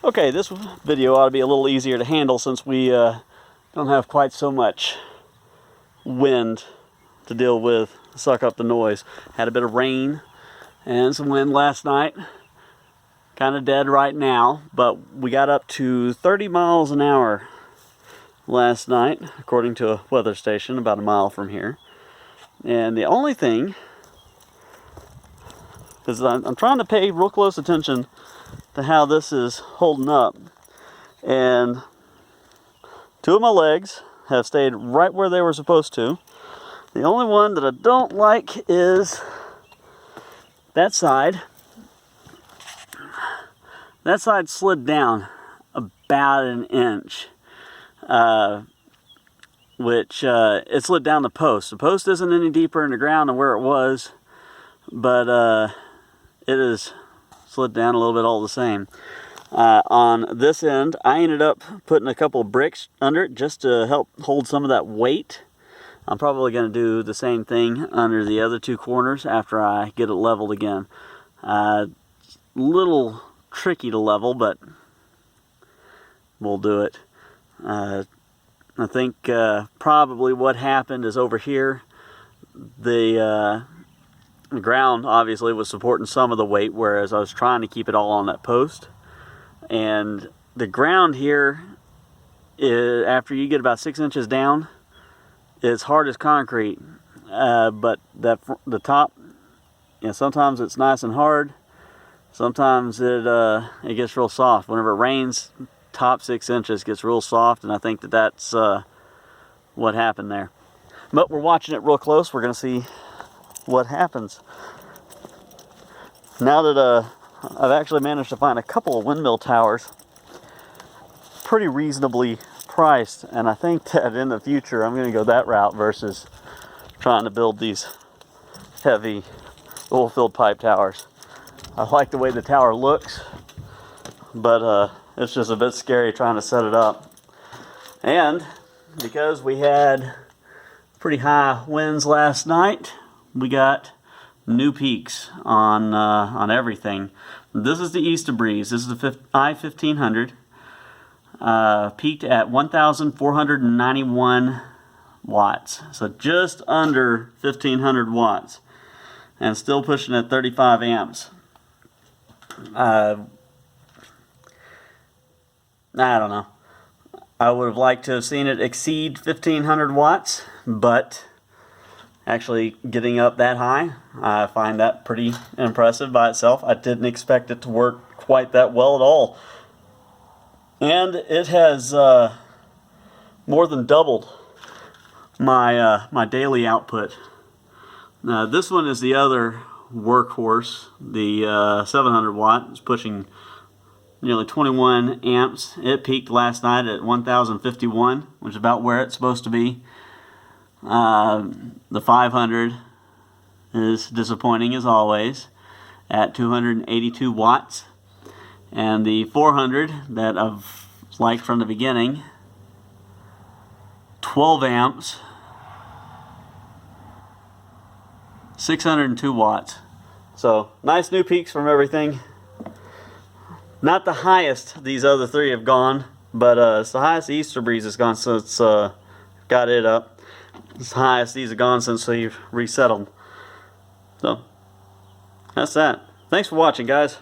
Okay, this video ought to be a little easier to handle since we don't have quite so much wind to deal with, suck up the noise. Had a bit of rain and some wind last night. Kind of dead right now, but we got up to 30 miles an hour last night, according to a weather station about a mile from here. And the only thing is I'm trying to pay real close attention to how this is holding up, and two of my legs have stayed right where they were supposed to. The only one that I don't like is that side. That side slid down about an inch, which it slid down the post. The post isn't any deeper in the ground than where it was, but it is slid down a little bit all the same. On this end, I ended up putting a couple of bricks under it just to help hold some of that weight. I'm probably going to do the same thing under the other two corners after I get it leveled again. Little tricky to level, but we'll do it. I think probably what happened is over here, the ground obviously was supporting some of the weight, whereas I was trying to keep it all on that post. And the ground here, after you get about 6 inches down, it's hard as concrete. But the top, sometimes it's nice and hard. Sometimes it gets real soft. Whenever it rains, top 6 inches gets real soft, and I think that's what happened there. But we're watching it real close. We're going to see what happens. Now that I've actually managed to find a couple of windmill towers pretty reasonably priced, and I think that in the future I'm going to go that route versus trying to build these heavy oil-filled pipe towers. I like the way the tower looks, but it's just a bit scary trying to set it up. And because we had pretty high winds last night, we got new peaks on everything. This is the ISTA-BREEZE. This is the i1500. Peaked at 1,491 watts. So just under 1,500 watts. And still pushing at 35 amps. I don't know. I would have liked to have seen it exceed 1,500 watts, but actually getting up that high, I find that pretty impressive by itself. I didn't expect it to work quite that well at all. And it has more than doubled my daily output. This one is the other workhorse, the 700 watt. It's pushing nearly 21 amps. It peaked last night at 1,051, which is about where it's supposed to be. The 500 is disappointing as always at 282 watts, and the 400 that I've liked from the beginning, 12 amps, 602 watts. So nice new peaks from everything. Not the highest these other three have gone, but it's the highest the ISTA-BREEZE has gone since got it up. It's the highest these have gone since we've resettled. So that's that. Thanks for watching, guys.